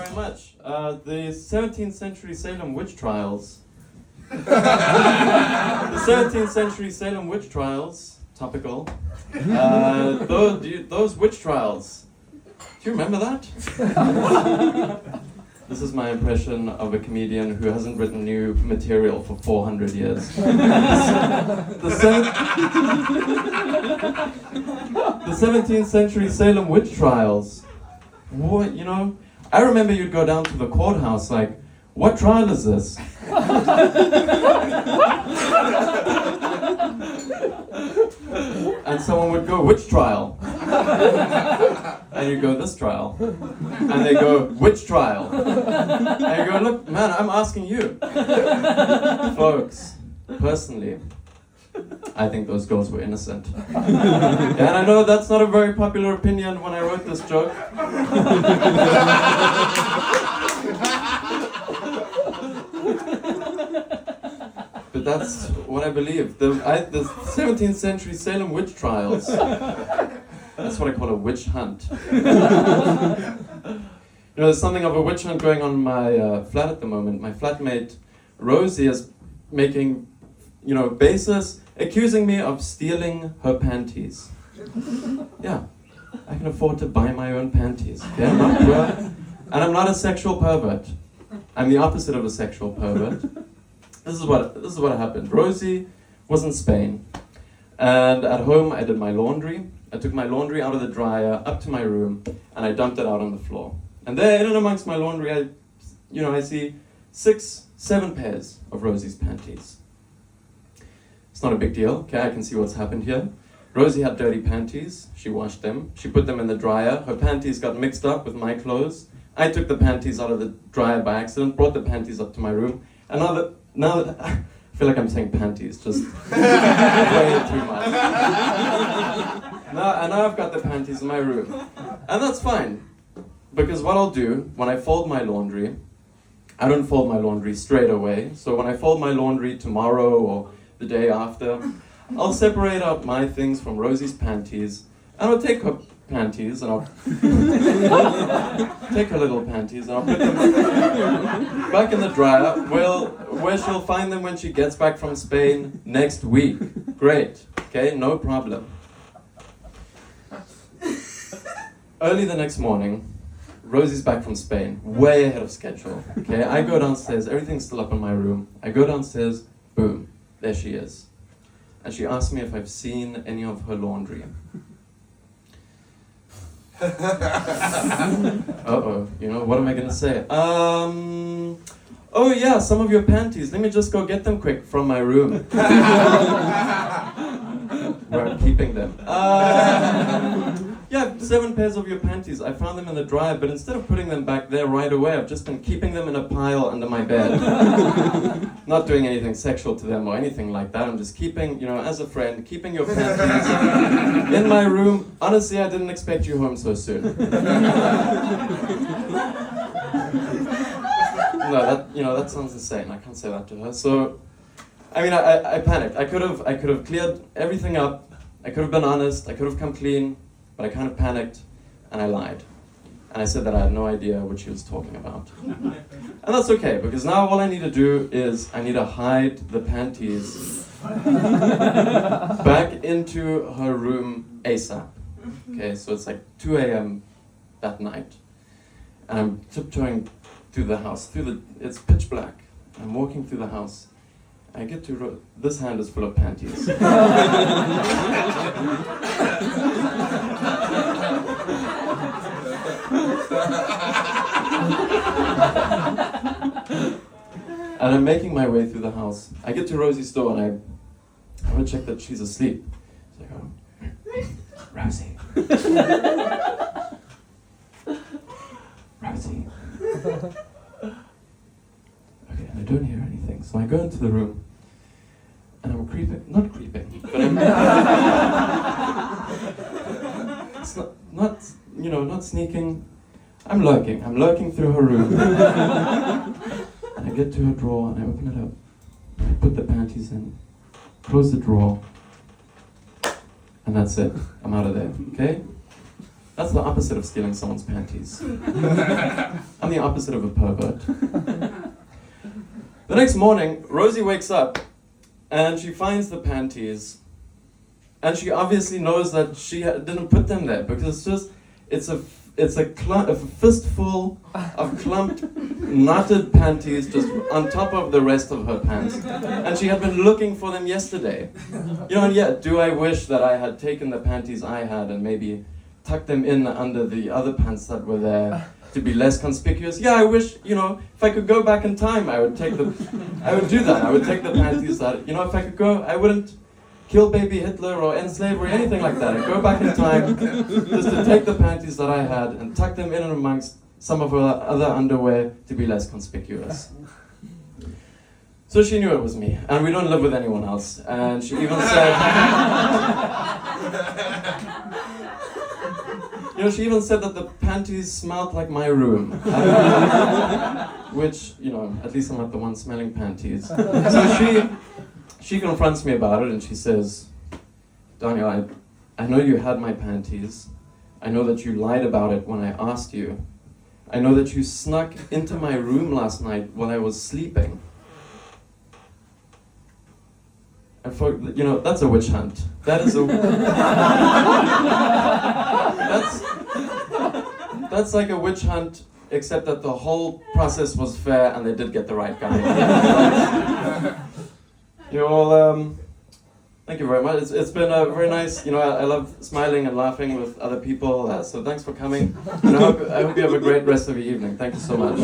very much. The 17th century Salem witch trials. The 17th century Salem witch trials, topical. Those witch trials. Do you remember that? This is my impression of a comedian who hasn't written new material for 400 years. The 17th century Salem witch trials. What, you know, I remember you'd go down to the courthouse like, what trial is this? And someone would go, which trial? And you go, this trial. And they go, which trial? And you go, look, man, I'm asking you. Folks, personally, I think those girls were innocent. And I know that's not a very popular opinion when I wrote this joke. But that's what I believe. The 17th century Salem witch trials. That's what I call a witch hunt. You know, there's something of a witch hunt going on in my flat at the moment. My flatmate, Rosie, is making, baseless, accusing me of stealing her panties. Yeah, I can afford to buy my own panties. Yeah, I'm not poor, and I'm not a sexual pervert. I'm the opposite of a sexual pervert. This is what happened. Rosie was in Spain, and at home I did my laundry. I took my laundry out of the dryer up to my room, and I dumped it out on the floor. And there, in and amongst my laundry, I see 6-7 pairs of Rosie's panties. It's not a big deal. Okay, I can see what's happened here. Rosie had dirty panties. She washed them. She put them in the dryer. Her panties got mixed up with my clothes. I took the panties out of the dryer by accident, brought the panties up to my room, and now that I feel like I'm saying panties, just way too much. Now I've got the panties in my room. And that's fine. Because what I'll do, when I fold my laundry, I don't fold my laundry straight away. So when I fold my laundry tomorrow or the day after, I'll separate out my things from Rosie's panties, and I'll take her panties, and I'll take her little panties, and I'll put them back in the dryer, where she'll find them when she gets back from Spain next week. Great, okay, no problem. Early the next morning, Rosie's back from Spain, way ahead of schedule. Okay, I go downstairs, everything's still up in my room. I go downstairs, boom, there she is. And she asked me if I've seen any of her laundry. Uh-oh, what am I gonna say? Oh yeah, some of your panties. Let me just go get them quick from my room. Where I'm keeping them. Yeah, 7 pairs of your panties. I found them in the dryer, but instead of putting them back there right away, I've just been keeping them in a pile under my bed. Not doing anything sexual to them or anything like that. I'm just keeping, as a friend, keeping your panties in my room. Honestly, I didn't expect you home so soon. No, that sounds insane. I can't say that to her. So, I panicked. I could have cleared everything up. I could have been honest. I could have come clean. But I kind of panicked, and I lied. And I said that I had no idea what she was talking about. And that's okay, because now all I need to do is I need to hide the panties back into her room ASAP. Okay, so it's like 2 a.m. that night. And I'm tiptoeing through the house, it's pitch black. I'm walking through the house. I get to, this hand is full of panties. And I'm making my way through the house. I get to Rosie's door and I want to check that she's asleep. So I go, Rosie. Rosie. Okay, and I don't hear anything. So I go into the room and I'm not creeping, but I'm it's not sneaking. I'm lurking through her room. And I get to her drawer and I open it up. I put the panties in, close the drawer, and that's it. I'm out of there, okay? That's the opposite of stealing someone's panties. I'm I'm the opposite of a pervert. The next morning, Rosie wakes up and she finds the panties, and she obviously knows that she didn't put them there because it's a fistful of clumped, knotted panties just on top of the rest of her pants, and she had been looking for them yesterday. And yet, do I wish that I had taken the panties I had and maybe tucked them in under the other pants that were there to be less conspicuous? Yeah, I wish, if I could go back in time, I would do that. I would take the panties that, if I could go, I wouldn't kill baby Hitler or end slavery or anything like that. I'd go back in time just to take the panties that I had and tuck them in amongst some of her other underwear to be less conspicuous. So she knew it was me, and we don't live with anyone else. And she even said, she even said that the panties smelled like my room. Which, at least I'm not the one smelling panties. So she confronts me about it and she says, Daniel, I know you had my panties. I know that you lied about it when I asked you. I know that you snuck into my room last night while I was sleeping. And that's a witch hunt. That is that's like a witch hunt, except that the whole process was fair and they did get the right guy. Thank you very much. It's been very nice. I love smiling and laughing with other people. So thanks for coming. And I hope you have a great rest of your evening. Thank you so much.